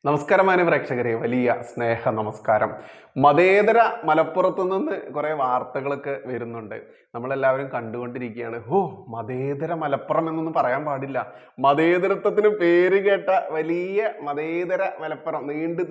നമസ്കാരമായ പ്രേക്ഷകരെ, വലിയ സ്നേഹ നമസ്കാരം. മതേതര മലപ്പുറത്തു നിന്ന് കുറെ വാർത്തകളൊക്കെ വരുന്നുണ്ട്. നമ്മളെല്ലാവരും കണ്ടുകൊണ്ടിരിക്കുകയാണ്. മതേതര മലപ്പുറം എന്നൊന്നും പറയാൻ പാടില്ല. മതേതരത്വത്തിന് പേര് കേട്ട വലിയ മതേതര മലപ്പുറം,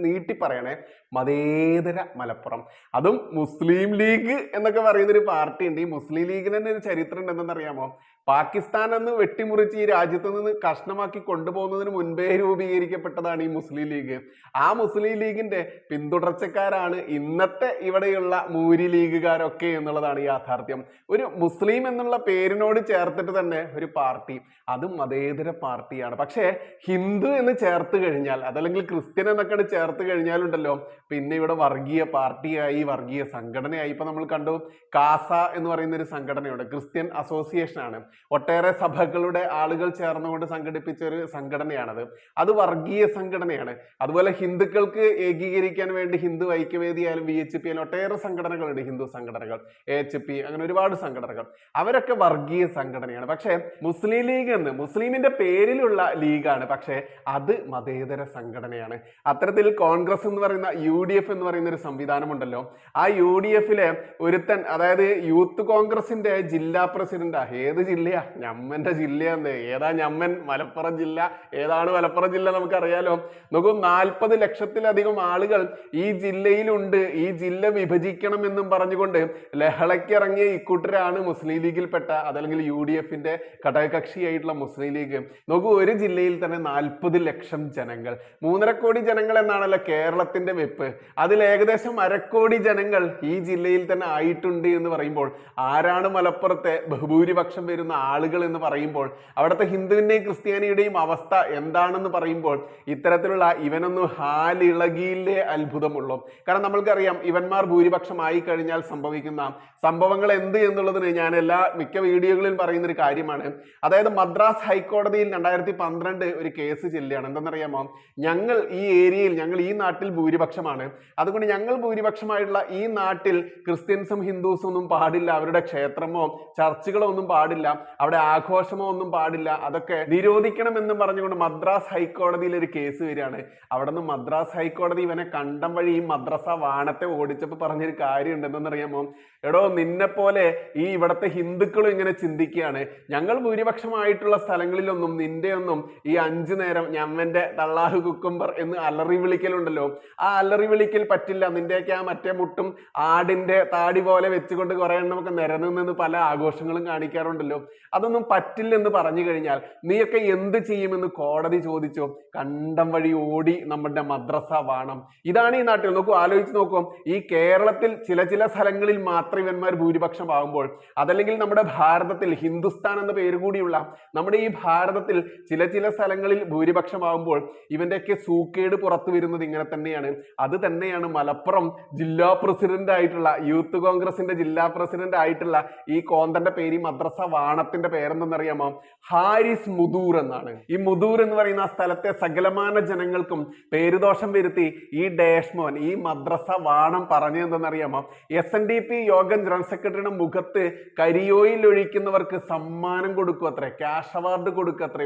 നീട്ടി പറയണേ, മതേതര മലപ്പുറം. അതും മുസ്ലിം ലീഗ് എന്നൊക്കെ പറയുന്നൊരു പാർട്ടി ഉണ്ട്. ഈ മുസ്ലിം ലീഗിന് തന്നെ ഒരു ചരിത്രം ഉണ്ടെന്നറിയാമോ? പാകിസ്ഥാൻ എന്ന് വെട്ടിമുറിച്ച് ഈ രാജ്യത്ത് നിന്ന് കഷ്ണമാക്കി കൊണ്ടുപോകുന്നതിന് മുൻപേ രൂപീകരിക്കപ്പെട്ടതാണ് ഈ മുസ്ലിം ലീഗ്. ആ മുസ്ലിം ലീഗിന്റെ പിന്തുടർച്ചക്കാരാണ് ഇന്നത്തെ ഇവിടെയുള്ള മൂരി ലീഗുകാരൊക്കെ എന്നുള്ളതാണ് യാഥാർത്ഥ്യം. ഒരു മുസ്ലിം എന്നുള്ള പേരിനോട് ചേർത്തിട്ട് തന്നെ ഒരു പാർട്ടി, അതും മതേതര പാർട്ടിയാണ്. പക്ഷേ ഹിന്ദു എന്ന് ചേർത്ത് കഴിഞ്ഞാൽ, അതല്ലെങ്കിൽ ക്രിസ്ത്യൻ എന്നൊക്കെ ചേർത്ത് കഴിഞ്ഞാലുണ്ടല്ലോ, പിന്നെ ഇവിടെ വർഗീയ പാർട്ടിയായി, വർഗീയ സംഘടനയായി. ഇപ്പൊ നമ്മൾ കണ്ടു, കാസ എന്ന് പറയുന്ന ഒരു സംഘടനയുണ്ട്, ക്രിസ്ത്യൻ അസോസിയേഷൻ ആണ്. ഒട്ടേറെ സഭകളുടെ ആളുകൾ ചേർന്നുകൊണ്ട് സംഘടിപ്പിച്ച ഒരു സംഘടനയാണത്. അത് വർഗീയ സംഘടനയാണ്. അതുപോലെ ഹിന്ദുക്കൾക്ക് ഏകീകരിക്കാൻ വേണ്ടി ഹിന്ദു ഐക്യവേദി ആയാലും VHP ആയാലും ഒട്ടേറെ സംഘടനകളുണ്ട്, ഹിന്ദു സംഘടനകൾ, AHP, അങ്ങനെ ഒരുപാട് സംഘടനകൾ. അവരൊക്കെ വർഗീയ സംഘടനയാണ്. പക്ഷേ മുസ്ലിം ലീഗ് എന്ന് മുസ്ലിമിന്റെ പേരിലുള്ള ലീഗാണ്, പക്ഷേ അത് മതേതര സംഘടനയാണ്. അത്തരത്തിൽ കോൺഗ്രസ് എന്ന് പറയുന്ന UDF എന്ന് പറയുന്ന ഒരു സംവിധാനമുണ്ടല്ലോ, ആ UDFിലെ ഒരുത്തൻ, അതായത് യൂത്ത് കോൺഗ്രസിന്റെ ജില്ലാ പ്രസിഡന്റ്, ഏത് ജില്ലയാ? ഞമ്മന്റെ ജില്ലയാന്ന്. ഏതാ ഞമ്മൻ? മലപ്പുറം ജില്ല. ഏതാണ് മലപ്പുറം ജില്ല? നമുക്കറിയാലോ. നോക്കൂ, 40 ലക്ഷത്തിലധികം ആളുകൾ ഈ ജില്ലയിലുണ്ട്. ഈ ജില്ല വിഭജിക്കണം എന്നും പറഞ്ഞുകൊണ്ട് ലഹളയ്ക്കിറങ്ങിയ ഇക്കൂട്ടരാണ് മുസ്ലിം ലീഗിൽപ്പെട്ട, അതല്ലെങ്കിൽ UDFിന്റെ ഘടകകക്ഷിയായിട്ടുള്ള മുസ്ലിം ലീഗ്. നോക്കൂ, ഒരു ജില്ലയിൽ തന്നെ 40 ലക്ഷം ജനങ്ങൾ, 3.5 കോടി ജനങ്ങൾ എന്നാണല്ലോ കേരളത്തിന്റെ വെപ്പ്. അതിൽ ഏകദേശം 1/2 കോടി ജനങ്ങൾ ഈ ജില്ലയിൽ തന്നെ ആയിട്ടുണ്ട് എന്ന് പറയുമ്പോൾ, ആരാണ് മലപ്പുറത്തെ ബഹുഭൂരിപക്ഷം വരുന്ന ആളുകൾ എന്ന് പറയുമ്പോൾ, അവിടുത്തെ ഹിന്ദുവിന്റെയും ക്രിസ്ത്യാനിയുടെയും അവസ്ഥ എന്താണെന്ന് പറയുമ്പോൾ, ഇത്തരത്തിലുള്ള ഇവനൊന്നും ഹാലിളകിയില്ലേ അത്ഭുതമുള്ളൂ. കാരണം നമ്മൾക്കറിയാം, ഇവന്മാർ ഭൂരിപക്ഷമായി കഴിഞ്ഞാൽ സംഭവിക്കുന്ന സംഭവങ്ങൾ എന്ത് എന്നുള്ളതിന് ഞാൻ മിക്ക വീഡിയോകളിൽ പറയുന്ന ഒരു കാര്യമാണ്. അതായത് മദ്രാസ് ഹൈക്കോടതിയിൽ 2012 ഒരു കേസ് ചെല്ലുകയാണ്. എന്തെന്നറിയാമോ? ഞങ്ങൾ ഈ ഏരിയയിൽ, ഞങ്ങൾ ഈ നാട്ടിൽ ഭൂരിപക്ഷമാണ്, അതുകൊണ്ട് ഞങ്ങൾ ഭൂരിപക്ഷമായിട്ടുള്ള ഈ നാട്ടിൽ ക്രിസ്ത്യൻസും ഹിന്ദുസും ഒന്നും പാടില്ല, അവരുടെ ക്ഷേത്രമോ ചർച്ചുകളോ ഒന്നും പാടില്ല, അവിടെ ആഘോഷമോ ഒന്നും പാടില്ല, അതൊക്കെ നിരോധിക്കണം എന്നും പറഞ്ഞുകൊണ്ട് മദ്രാസ് ഹൈക്കോടതിയിൽ ഒരു കേസ് വരികയാണ്. അവിടെ നിന്ന് മദ്രാസ് ഹൈക്കോടതി ഇവനെ കണ്ടം വഴി ഈ മദ്രസ വാണത്തെ ഓടിച്ചപ്പോൾ പറഞ്ഞൊരു കാര്യം ഉണ്ട്. എന്തെന്നറിയാമോ? എടോ, നിന്നെ പോലെ ഈ ഇവിടുത്തെ ഹിന്ദുക്കളും ഇങ്ങനെ ചിന്തിക്കുകയാണ്, ഞങ്ങൾ ഭൂരിപക്ഷമായിട്ടുള്ള സ്ഥലങ്ങളിലൊന്നും നിന്റെ ഒന്നും ഈ 5 നേരം ഞമ്മന്റെ തള്ളാഹു കുക്കുംബർ എന്ന് അലറി വിളിക്കലുണ്ടല്ലോ, ആ അലറി വിളിക്കൽ പറ്റില്ല. നിന്റെയൊക്കെ ആ മറ്റേ മുട്ടും ആടിന്റെ താടി പോലെ വെച്ചുകൊണ്ട് കുറെ എണ്ണമൊക്കെ നിരന്ന് പല ആഘോഷങ്ങളും കാണിക്കാറുണ്ടല്ലോ, അതൊന്നും പറ്റില്ലെന്ന് പറഞ്ഞു കഴിഞ്ഞാൽ നീയൊക്കെ എന്ത് ചെയ്യുമെന്ന് കോടതി ചോദിച്ചു. കണ്ടം വഴി ഓടി നമ്മുടെ മദ്രസ വാണം. ഇതാണ് ഈ നാട്ടിൽ. നോക്കൂ, ആലോചിച്ച് നോക്കൂ, ഈ കേരളത്തിൽ ചില സ്ഥലങ്ങളിൽ മാത്രം ഇവന്മാർ ഭൂരിപക്ഷമാകുമ്പോൾ, അതല്ലെങ്കിൽ നമ്മുടെ ഭാരതത്തിൽ, ഹിന്ദുസ്ഥാൻ എന്ന പേര് കൂടിയുള്ള നമ്മുടെ ഈ ഭാരതത്തിൽ ചില സ്ഥലങ്ങളിൽ ഭൂരിപക്ഷമാകുമ്പോൾ ഇവന്റെയൊക്കെ സൂക്കേട് പുറത്തു വരുന്നത് ഇങ്ങനെ തന്നെയാണ്. അത് തന്നെയാണ് മലപ്പുറം ജില്ലാ പ്രസിഡന്റ് ആയിട്ടുള്ള, യൂത്ത് കോൺഗ്രസിന്റെ ജില്ലാ പ്രസിഡന്റ് ആയിട്ടുള്ള ഈ കോന്തന്റെ പേര്, മദ്രസ വാണത്തിന്റെ പേരെന്തെന്നറിയാമോ? ഹാരിസ് മുദൂർ എന്നാണ്. ഈ മുദൂർ എന്ന് പറയുന്ന ആ സ്ഥലത്തെ സകലമാന ജനങ്ങൾക്കും പേരുദോഷം വരുത്തി ഈ ഡേഷ്മോൻ, ഈ മദ്രസ വാണം പറഞ്ഞു എന്തെന്നറിയാമോ? SNDP യോഗം ജനറൽ സെക്രട്ടറിയുടെ മുഖത്ത് കരിയോയിൽ ഒഴിക്കുന്നവർക്ക് സമ്മാനം കൊടുക്കും അത്രേ, ക്യാഷ് അവാർഡ് കൊടുക്കും അത്ര.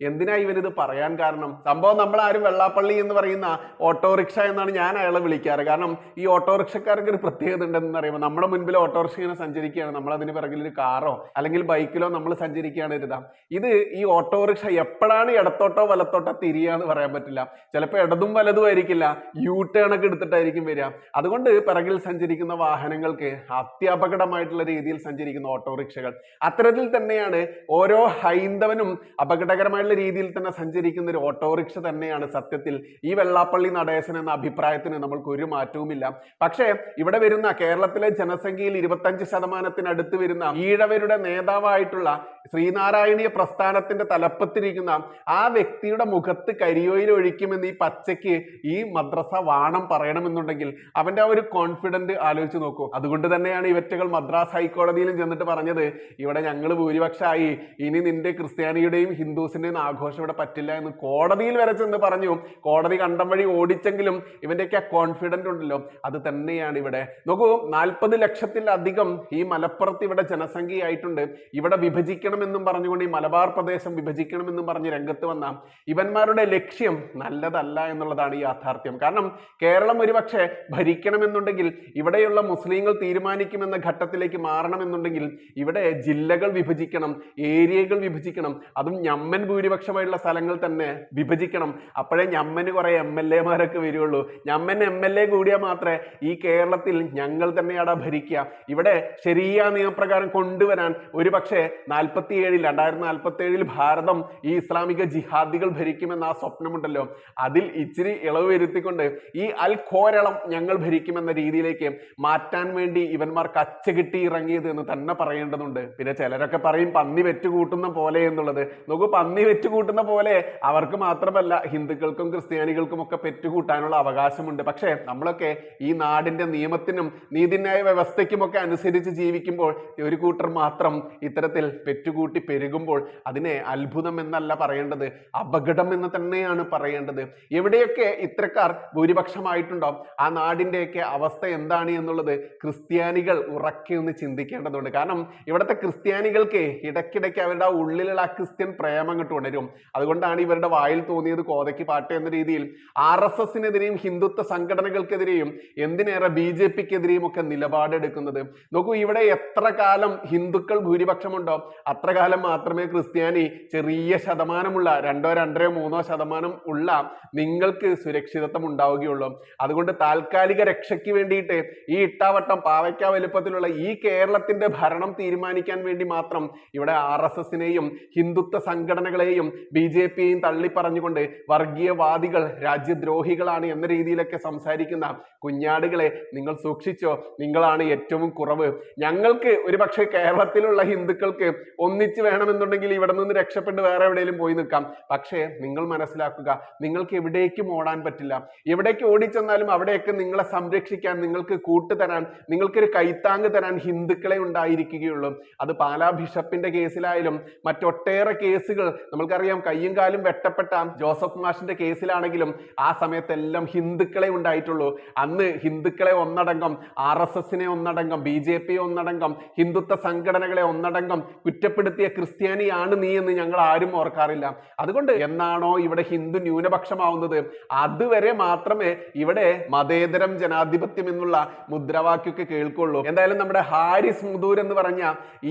എന്തിനാ ഇവനിത് പറയാൻ കാരണം? സംഭവം നമ്മളാരും വെള്ളാപ്പള്ളി എന്ന് പറയുന്ന ഓട്ടോറിക്ഷ എന്നാണ് ഞാൻ അയാളെ വിളിക്കാറ്. കാരണം ഈ ഓട്ടോറിക്ഷക്കാർക്ക് ഒരു പ്രത്യേകത ഉണ്ടെന്ന് അറിയുമ്പോൾ, നമ്മുടെ മുൻപിൽ ഓട്ടോറിക്ഷ ഇങ്ങനെ സഞ്ചരിക്കുകയാണ്, നമ്മൾ അതിന് പിറകിൽ ഒരു കാറോ അല്ലെങ്കിൽ ബൈക്കിലോ നമ്മൾ സഞ്ചരിക്കുകയാണ് ഇരുതാം. ഇത് ഈ ഓട്ടോറിക്ഷ എപ്പോഴാണ് ഇടത്തോട്ടോ വലത്തോട്ടോ തിരിയാന്ന് പറയാൻ പറ്റില്ല. ചിലപ്പോൾ ഇടതും വലതും ആയിരിക്കില്ല, U-turn ഒക്കെ എടുത്തിട്ടായിരിക്കും വരിക. അതുകൊണ്ട് പിറകിൽ സഞ്ചരിക്കുന്ന വാഹനങ്ങൾക്ക് അത്യപകടമായിട്ടുള്ള രീതിയിൽ സഞ്ചരിക്കുന്ന ഓട്ടോറിക്ഷകൾ, അത്തരത്തിൽ തന്നെയാണ് ഓരോ ഹൈന്ദവനും അപകടകരമായിട്ടുള്ള രീതിയിൽ തന്നെ സഞ്ചരിക്കുന്ന ഒരു ഓട്ടോറിക്ഷ തന്നെയാണ് സത്യത്തിൽ ഈ വെള്ളാപ്പള്ളി നടേശൻ എന്ന അഭിപ്രായത്തിന് നമ്മൾക്ക് ഒരു മാറ്റവുമില്ല. പക്ഷേ ഇവിടെ വരുന്ന കേരളത്തിലെ ജനസംഖ്യയിൽ 25% വരുന്ന ഈഴവരുടെ നേതാവായിട്ടുള്ള ശ്രീനാരായണീയ പ്രസ്ഥാനത്തിന്റെ തലപ്പത്തിരിക്കുന്ന ആ വ്യക്തിയുടെ മുഖത്ത് കരിയോയിൽ ഒഴിക്കുമെന്ന് ഈ പച്ചയ്ക്ക് ഈ മദ്രസ വാണം പറയണമെന്നുണ്ടെങ്കിൽ അവന്റെ ആ ഒരു കോൺഫിഡന്റ് ആലോചിച്ച് നോക്കൂ. അതുകൊണ്ട് തന്നെയാണ് ഇവറ്റകൾ മദ്രാസ് ഹൈക്കോടതിയിലും ചെന്നിട്ട് പറഞ്ഞത്, ഇവിടെ ഞങ്ങൾ ഭൂരിപക്ഷമായി, ഇനി നിന്റെ ക്രിസ്ത്യാനിയുടെയും ഹിന്ദുസിന്റെയും ആഘോഷം ഇവിടെ പറ്റില്ല എന്ന് കോടതിയിൽ വരെ ചെന്ന് പറഞ്ഞു. കോടതി കണ്ടം വഴി ഓടിച്ചെങ്കിലും ഇവന്റെയൊക്കെ കോൺഫിഡന്റ് ഉണ്ടല്ലോ, അത് തന്നെയാണ് ഇവിടെ. നോക്കൂ, 40 ലക്ഷത്തിലധികം ഈ മലപ്പുറത്ത് ഇവിടെ ജനസംഖ്യയായിട്ടുണ്ട്. ഇവിടെ ഇവിടെ വിഭജിക്കണമെന്നും പറഞ്ഞുകൊണ്ട് ഈ മലബാർ പ്രദേശം വിഭജിക്കണമെന്നും പറഞ്ഞ് രംഗത്ത് വന്ന ഇവന്മാരുടെ ലക്ഷ്യം നല്ലതല്ല എന്നുള്ളതാണ് ഈ യാഥാർത്ഥ്യം. കാരണം കേരളം ഒരുപക്ഷെ ഭരിക്കണമെന്നുണ്ടെങ്കിൽ, ഇവിടെയുള്ള മുസ്ലിങ്ങൾ തീരുമാനിക്കുമെന്ന ഘട്ടത്തിലേക്ക് മാറണമെന്നുണ്ടെങ്കിൽ ഇവിടെ ജില്ലകൾ വിഭജിക്കണം, ഏരിയകൾ വിഭജിക്കണം, അതും ഞമ്മൻ ഭൂരിപക്ഷമായിട്ടുള്ള സ്ഥലങ്ങൾ തന്നെ വിഭജിക്കണം. അപ്പോഴേ ഞമ്മന് കുറെ MLA-മാരൊക്കെ വരുള്ളൂ. ഞമ്മൻ MLA കൂടിയാൽ മാത്രമേ ഈ കേരളത്തിൽ ഞങ്ങൾ തന്നെയാണ് ഭരിക്കുക, ഇവിടെ ശരിയായ നിയമപ്രകാരം കൊണ്ടുവരാൻ ഒരുപക്ഷെ 2047 ഭാരതം ഈ ഇസ്ലാമിക ജിഹാദികൾ ഭരിക്കുമെന്ന ആ സ്വപ്നമുണ്ടല്ലോ, അതിൽ ഇച്ചിരി ഇളവ് വരുത്തിക്കൊണ്ട് ഈ അൽ ഖോരളം ഞങ്ങൾ ഭരിക്കുമെന്ന രീതിയിലേക്ക് മാറ്റാൻ വേണ്ടി ഇവന്മാർ കച്ചകിട്ടി ഇറങ്ങിയത് എന്ന് തന്നെ പറയേണ്ടതുണ്ട്. പിന്നെ ചിലരൊക്കെ പറയും പന്നി വെറ്റുകൂട്ടുന്ന പോലെ എന്നുള്ളത്. നോക്കൂ, പന്നി വെറ്റുകൂട്ടുന്ന പോലെ അവർക്ക് മാത്രമല്ല ഹിന്ദുക്കൾക്കും ക്രിസ്ത്യാനികൾക്കും ഒക്കെ പെറ്റുകൂട്ടാനുള്ള അവകാശമുണ്ട്. പക്ഷേ നമ്മളൊക്കെ ഈ നാടിന്റെ നിയമത്തിനും നീതിന്യായ വ്യവസ്ഥയ്ക്കും ഒക്കെ അനുസരിച്ച് ജീവിക്കുമ്പോൾ ഒരു കൂട്ടർ മാത്രം ഇത്തരത്തിൽ പെറ്റുകൂട്ടി പെരുകുമ്പോൾ അതിനെ അത്ഭുതം എന്നല്ല പറയേണ്ടത്, അപകടം എന്ന് തന്നെയാണ് പറയേണ്ടത്. എവിടെയൊക്കെ ഇത്തരക്കാർ ഭൂരിപക്ഷമായിട്ടുണ്ടോ ആ നാടിന്റെയൊക്കെ അവസ്ഥ എന്താണ് എന്നുള്ളത് ക്രിസ്ത്യാനികൾ ഉറക്കെ ഒന്ന് ചിന്തിക്കേണ്ടതുണ്ട്. കാരണം ഇവിടുത്തെ ക്രിസ്ത്യാനികൾക്ക് ഇടയ്ക്കിടയ്ക്ക് അവരുടെ ഉള്ളിലുള്ള ആ ക്രിസ്ത്യൻ പ്രേമം അങ്ങോട്ട് ഉണരും. അതുകൊണ്ടാണ് ഇവരുടെ വായിൽ തോന്നിയത് കോതയ്ക്ക് പാട്ട് എന്ന രീതിയിൽ RSSനെതിരെയും ഹിന്ദുത്വ സംഘടനകൾക്കെതിരെയും എന്തിനേറെ BJPക്കെതിരെയും ഒക്കെ നിലപാടെടുക്കുന്നത്. നോക്കൂ, ഇവിടെ എത്ര കാലം ഹിന്ദുക്കൾ ഭൂരിപക്ഷമുണ്ടോ അത്ര കാലം മാത്രമേ ക്രിസ്ത്യാനി ചെറിയ ശതമാനമുള്ള 2, 2, 3% ഉള്ള നിങ്ങൾക്ക് സുരക്ഷിതത്വം ഉണ്ടാവുകയുള്ളൂ. അതുകൊണ്ട് താൽക്കാലിക രക്ഷയ്ക്ക് വേണ്ടിയിട്ട് ഈ ഇട്ടാവട്ടം പാവയ്ക്ക വലുപ്പത്തിലുള്ള ഈ കേരളത്തിന്റെ ഭരണം തീരുമാനിക്കാൻ വേണ്ടി മാത്രം ഇവിടെ RSSനെയും ഹിന്ദുത്വ സംഘടനകളെയും BJPയെയും തള്ളി പറഞ്ഞുകൊണ്ട് വർഗീയവാദികൾ രാജ്യദ്രോഹികളാണ് എന്ന രീതിയിലൊക്കെ സംസാരിക്കുന്ന കുഞ്ഞാടുകളെ നിങ്ങൾ സൂക്ഷിച്ചോ, നിങ്ങളാണ് ഏറ്റവും കുറവ്. ഞങ്ങൾക്ക് ഒരുപക്ഷെ കേരളത്തിലുള്ള ഹിന്ദുക്കൾക്ക് ഒന്നിച്ച് വേണമെന്നുണ്ടെങ്കിൽ ഇവിടെ നിന്ന് രക്ഷപ്പെട്ട് വേറെ എവിടെയെങ്കിലും പോയി നിൽക്കാം. പക്ഷേ നിങ്ങൾ മനസ്സിലാക്കുക, നിങ്ങൾക്ക് എവിടേക്കും ഓടാൻ പറ്റില്ല. എവിടേക്ക് ഓടിച്ചെന്നാലും അവിടെയൊക്കെ നിങ്ങളെ സംരക്ഷിക്കാൻ, നിങ്ങൾക്ക് കൂട്ടുതരാൻ, നിങ്ങൾക്കൊരു കൈത്താങ് തരാൻ ഹിന്ദുക്കളെ ഉണ്ടായിരിക്കുകയുള്ളൂ. അത് പാലാ ബിഷപ്പിന്റെ കേസിലായാലും മറ്റൊട്ടേറെ കേസുകൾ നമ്മൾക്കറിയാം. കയ്യും കാലും വെട്ടപ്പെട്ട ജോസഫ് മാഷിന്റെ കേസിലാണെങ്കിലും ആ സമയത്തെല്ലാം ഹിന്ദുക്കളെ ഉണ്ടായിട്ടുള്ളൂ. അന്ന് ഹിന്ദുക്കളെ ഒന്നടങ്കം, RSSനെ ഒന്നടങ്കം, BJPയെ ഒന്നടങ്കം, ഹിന്ദുത്വ സംഘടനകളെ ഒന്നടങ്കം കുറ്റപ്പെടുത്തിയ ക്രിസ്ത്യാനിയാണ് നീ എന്ന് ഞങ്ങൾ ആരും ഓർക്കാറില്ല. അതുകൊണ്ട് എന്നാണോ ഇവിടെ ഹിന്ദു ന്യൂനപക്ഷമാവുന്നത് അതുവരെ മാത്രമേ ഇവിടെ മതേതരം ജനാധിപത്യം എന്നുള്ള മുദ്രാവാക്യമൊക്കെ കേൾക്കുള്ളൂ. എന്തായാലും നമ്മുടെ ഹാരിസ് മുദൂർ എന്ന് പറഞ്ഞ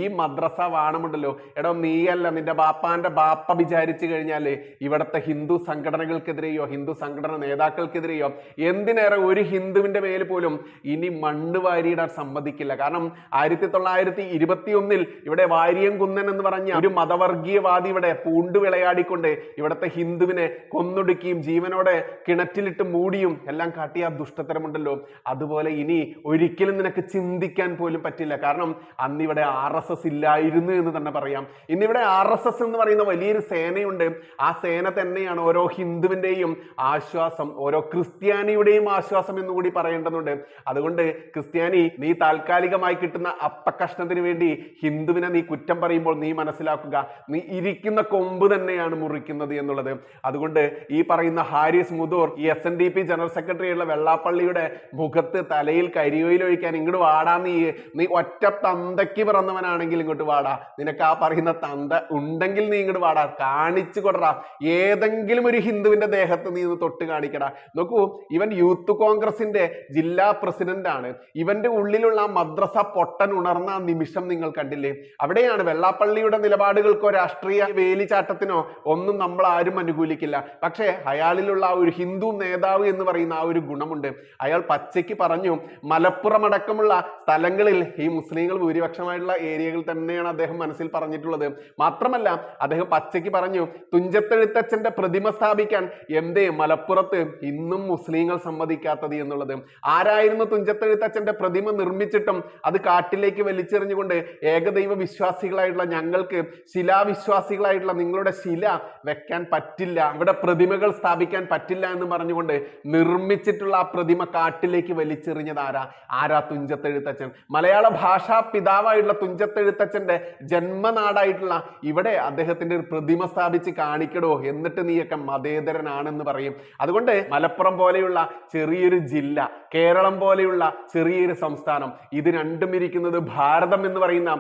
ഈ മദ്രസ വാണമുണ്ടല്ലോ, എടോ നീയല്ല നിന്റെ ബാപ്പാന്റെ ബാപ്പ വിചാരിച്ചു കഴിഞ്ഞാല് ഇവിടുത്തെ ഹിന്ദു സംഘടനകൾക്കെതിരെയോ ഹിന്ദു സംഘടന നേതാക്കൾക്കെതിരെയോ എന്തിനേറെ ഒരു ഹിന്ദുവിന്റെ മേൽ പോലും ഇനി മണ്ണ് വാരിയിടാൻ സമ്മതിക്കില്ല. കാരണം 1921 ഇവിടെ വാര്യംകുന്നൻ എന്ന് പറഞ്ഞ ഒരു മതവർഗീയവാദി ഇവിടെ പൂണ്ടു വിളയാടിക്കൊണ്ട് ഇവിടുത്തെ ഹിന്ദുവിനെ കൊന്നൊടുക്കിയും ജീവനോടെ കിണറ്റിലിട്ട് മൂടിയും എല്ലാം കാട്ടിയ ദുഷ്ടത്തരമുണ്ടല്ലോ, അതുപോലെ ഇനി ഒരിക്കലും നിനക്ക് ചിന്തിക്കാൻ പോലും പറ്റില്ല. കാരണം അന്നിവിടെ RSS ഇല്ലായിരുന്നു എന്ന് തന്നെ പറയാം. ഇന്നിവിടെ RSS എന്ന് പറയുന്ന വലിയൊരു സേനയുണ്ട്. ആ സേന തന്നെയാണ് ഓരോ ഹിന്ദുവിന്റെയും ആശ്വാസം, ഓരോ ക്രിസ്ത്യാനിയുടെയും ആശ്വാസം എന്ന് കൂടി പറയേണ്ടതുണ്ട്. അതുകൊണ്ട് ക്രിസ്ത്യാനി, നീ താൽക്കാലികമായി കിട്ടുന്ന അപ്പക്കഷ്ണത്തിന് വേണ്ടി ഹിന്ദുവിനെ നീ കുറ്റം പറയുമ്പോൾ നീ മനസ്സിലാക്കുക, നീ ഇരിക്കുന്ന കൊമ്പ് തന്നെയാണ് മുറിക്കുന്നത് എന്നുള്ളത്. അതുകൊണ്ട് ഈ പറയുന്ന ഹാരിസ് മുദൂർ, ഈ SNDP ജനറൽ സെക്രട്ടറി ഉള്ള വെള്ളാപ്പള്ളിയുടെ മുഖത്ത് തലയിൽ കരിയോയിൽ ഒഴിക്കാൻ ഇങ്ങോട്ട് വാടാ, നീ ഒറ്റ തന്തയ്ക്ക് പിറന്നവനാണെങ്കിൽ ഇങ്ങോട്ട് വാടാ, നിനക്ക് ആ പറയുന്ന തന്ത ഉണ്ടെങ്കിൽ നീ ഇങ്ങോട്ട് വാടാ, കാണിച്ചു കൊടുറാ, ഏതെങ്കിലും ഒരു ഹിന്ദുവിന്റെ ദേഹത്ത് നീ ഒന്ന് തൊട്ട് കാണിക്കടാ. നോക്കൂ, ഇവൻ യൂത്ത് കോൺഗ്രസിന്റെ ജില്ലാ പ്രസിഡന്റ് ആണ്. ഇവന്റെ ഉള്ളിലുള്ള ആ മദ്രസ പൊട്ടൻ ഉണർന്ന ആ നിമിഷം നിങ്ങൾ കണ്ടില്ലേ? അവിടെയാണ് വെള്ളാപ്പള്ളിയുടെ നിലപാടുകൾക്കോ രാഷ്ട്രീയ വേലിച്ചാട്ടത്തിനോ ഒന്നും നമ്മൾ ആരും അനുകൂലിക്കില്ല. പക്ഷേ അയാളിലുള്ള ആ ഒരു ഹിന്ദു നേതാവ് എന്ന് പറയുന്ന ആ ഒരു ഗുണമുണ്ട്. അയാൾ പച്ചയ്ക്ക് പറഞ്ഞു, മലപ്പുറം അടക്കമുള്ള സ്ഥലങ്ങളിൽ ഈ മുസ്ലിങ്ങൾ ഭൂരിപക്ഷമായിട്ടുള്ള ഏരിയകൾ തന്നെയാണ് അദ്ദേഹം മനസ്സിൽ പറഞ്ഞിട്ടുള്ളത്. മാത്രമല്ല അദ്ദേഹം പച്ചയ്ക്ക് പറഞ്ഞു, തുഞ്ചത്തെഴുത്തച്ഛന്റെ പ്രതിമ സ്ഥാപിക്കാൻ എന്തേ മലപ്പുറത്ത് ഇന്നും മുസ്ലിങ്ങൾ സമ്മതിക്കാത്തത് എന്നുള്ളത്. ആരായിരുന്നു തുഞ്ചത്തെഴുത്തച്ഛന്റെ പ്രതിമ നിർമ്മിച്ചിട്ടും അത് കാട്ടിലേക്ക് വലിച്ചെറിഞ്ഞുകൊണ്ട് ഏകദൈവ വിശ്വാസികളായിട്ടുള്ള ഞങ്ങൾക്ക്, ശിലാവിശ്വാസികളായിട്ടുള്ള നിങ്ങളുടെ ശില വെക്കാൻ പറ്റില്ല, ഇവിടെ പ്രതിമകൾ സ്ഥാപിക്കാൻ പറ്റില്ല എന്ന് പറഞ്ഞുകൊണ്ട് നിർമ്മിച്ചിട്ടുള്ള ആ പ്രതിമ കാട്ടിലേക്ക് വലിച്ചെറിഞ്ഞത് ആരാ? തുഞ്ചത്തെഴുത്തച്ഛൻ. മലയാള ഭാഷാ പിതാവായിട്ടുള്ള തുഞ്ചത്തെഴുത്തച്ഛന്റെ ജന്മനാടായിട്ടുള്ള ഇവിടെ അദ്ദേഹത്തിന്റെ ഒരു പ്രതിമ സ്ഥാപിച്ച് കാണിക്കടോ, എന്നിട്ട് നീയൊക്കെ മതേതരനാണെന്ന് പറയും. അതുകൊണ്ട് മലപ്പുറം പോലെയുള്ള ചെറിയൊരു ജില്ല, കേരളം പോലെയുള്ള ചെറിയൊരു സംസ്ഥാനം. ഇത് രണ്ടും ഇരിക്കുന്നത് ഭാരതം എന്ന് പറയുന്ന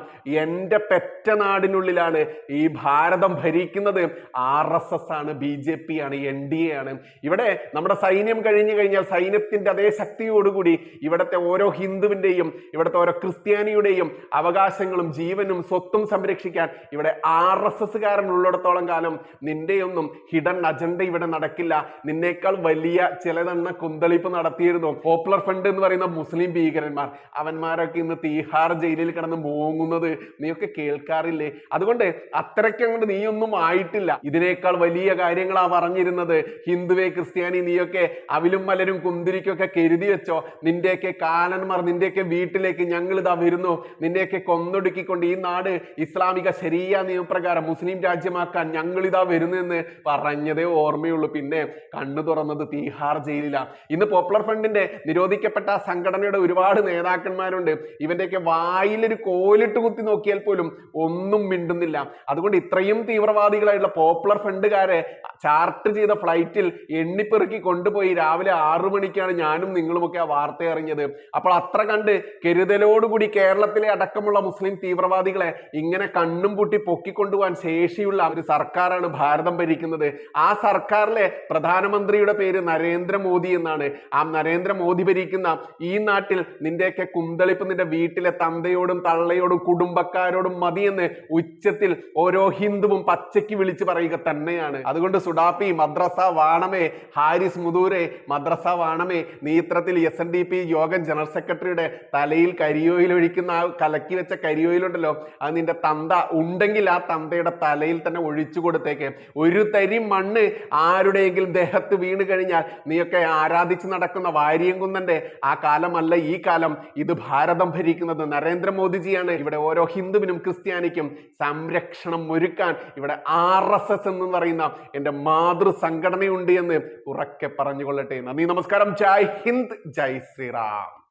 എൻ്റെ പെറ്റ നാടിനുള്ളിലാണ്. ഈ ഭാരതം ഭരിക്കുന്നത് RSS ആണ്, BJP ആണ്, NDA ആണ്. ഇവിടെ നമ്മുടെ സൈന്യം കഴിഞ്ഞു കഴിഞ്ഞാൽ സൈന്യത്തിന്റെ അതേ ശക്തിയോടുകൂടി ഇവിടുത്തെ ഓരോ ഹിന്ദുവിന്റെയും ഇവിടുത്തെ ഓരോ ക്രിസ്ത്യാനിയുടെയും അവകാശങ്ങളും ജീവനും സ്വത്തും സംരക്ഷിക്കാൻ ഇവിടെ RSSകാരൻ ഉള്ളിടത്തോളം കാലം നിന്റെയൊന്നും ഹിഡൻ അജണ്ട ഇവിടെ നടക്കില്ല. നിന്നേക്കാൾ വലിയ ചിലതെണ്ണ കുന്തളിപ്പ് നടത്തിയിരുന്നു പോപ്പുലർ ഫ്രണ്ട് എന്ന് പറയുന്ന മുസ്ലിം ഭീകരന്മാർ. അവന്മാരൊക്കെ ഇന്ന് തീഹാർ ജയിലിൽ കിടന്ന് മോങ്ങുന്നത് നീയൊക്കെ കേൾക്കാറില്ലേ? അതുകൊണ്ട് അത്രയ്ക്ക് അങ്ങോട്ട് നീയൊന്നും ആയിട്ടില്ല. ഇതിനേക്കാൾ വലിയ കാര്യങ്ങളാ പറഞ്ഞിരുന്നത്. ഹിന്ദുവെ ക്രിസ്ത്യാനി നീയൊക്കെ അവിലും മലരും കുന്തിരിക്കൊക്കെ കരുതി വെച്ചോ. നിന്റെയൊക്കെ കാലന്മാർ നിന്റെയൊക്കെ വീട്ടിലേക്ക് ഞങ്ങൾ ഇതാ വരുന്നു, നിന്നെയൊക്കെ കൊന്നൊടുക്കിക്കൊണ്ട് ഈ നാട് ഇസ്ലാമിക ശരീയ നിയമപ്രകാരം മുസ്ലിം രാജ്യമാക്കാൻ ഞങ്ങൾ ഇതാ വരുന്നു എന്ന് പറഞ്ഞതേ ഓർമ്മയുള്ളൂ. പിന്നെ കണ്ണു തുറന്നത് തീഹാർ ജയിലിലാണ്. ഇന്ന് പോപ്പുലർ ഫ്രണ്ടിന്റെ നിരോധിക്കപ്പെട്ട സംഘടനയുടെ ഒരുപാട് നേതാക്കന്മാരുണ്ട്. ഇവന്റെയൊക്കെ വായിലൊരു കോലിട്ട് കുത്തി നോക്കിയാൽ പോലും ഒന്നും മിണ്ടുന്നില്ല. അതുകൊണ്ട് ഇത്രയും തീവ്രവാദികളായിട്ടുള്ള പോപ്പുലർ ഫ്രണ്ടുകാരെ ചാർട്ട് ചെയ്ത ഫ്ലൈറ്റിൽ എണ്ണിപ്പെറുക്കി കൊണ്ടുപോയി രാവിലെ 6 മണിക്കാണ് ഞാനും നിങ്ങളുമൊക്കെ ആ വാർത്ത അറിഞ്ഞത്. അപ്പോൾ അത്ര കണ്ട് കരുതലോടുകൂടി കേരളത്തിലെ അടക്കമുള്ള മുസ്ലിം തീവ്രവാദികളെ ഇങ്ങനെ കണ്ണും പൂട്ടി പൊക്കിക്കൊണ്ടുപോകാൻ ശേഷിയുള്ള ഒരു സർക്കാരാണ് ഭാരതം ഭരിക്കുന്നത്. ആ സർക്കാരിലെ പ്രധാനമന്ത്രിയുടെ പേര് നരേന്ദ്രമോദി എന്നാണ്. ആ നരേന്ദ്രമോദി ഭരിക്കുന്ന ഈ നാട്ടിൽ നിന്റെയൊക്കെ കുന്തളിപ്പ് നിന്റെ വീട്ടിലെ തന്തയോടും തള്ളയോടും കുടുംബക്കാരോടും മതിയെന്ന് ഉച്ചത്തിൽ ഓരോ ഹിന്ദുവും പച്ചയ്ക്ക് വിളിച്ചു പറയുക തന്നെയാണ്. അതുകൊണ്ട് സുഡാപ്പി മദ്രസ വാണമേ, ഹാരിസ് മുതൂരെ മദ്രസ വാണമേ, നീ ഇത്തരത്തിൽ SNDP യോഗം ജനറൽ സെക്രട്ടറിയുടെ തലയിൽ കരിയോയിൽ ഒഴിക്കുന്ന ആ കലക്കി വെച്ച കരിയോയിലുണ്ടല്ലോ, അത് നിന്റെ തന്ത ഉണ്ടെങ്കിൽ ആ തന്തയുടെ തലയിൽ തന്നെ ഒഴിച്ചു കൊടുത്തേക്ക്. ഒരു തരി മണ്ണ് ആരുടെയെങ്കിലും ദേഹത്ത് വീണ് കഴിഞ്ഞാൽ നീയൊക്കെ ആരാധിച്ച് നടക്കുന്ന വാര്യംകുന്നന്റെ ആ കാലമല്ല ഈ കാലം. ഇത് ഭാരതം ഭരിക്കുന്നത് നരേന്ദ്രമോദിജിയാണ്. ഇവിടെ ഓരോ ഹിന്ദുവിനും ക്രിസ്ത്യാനിക്കും സംരക്ഷണം ഒരുക്കാൻ ഇവിടെ RSS എന്ന് പറയുന്ന എൻ്റെ മാതൃ സംഘടനയുണ്ട് എന്ന് ഉറക്കെ പറഞ്ഞുകൊള്ളട്ടെ. നന്ദി, നമസ്കാരം. ജയ് ഹിന്ദ്, ജയ് ശ്രീറാം.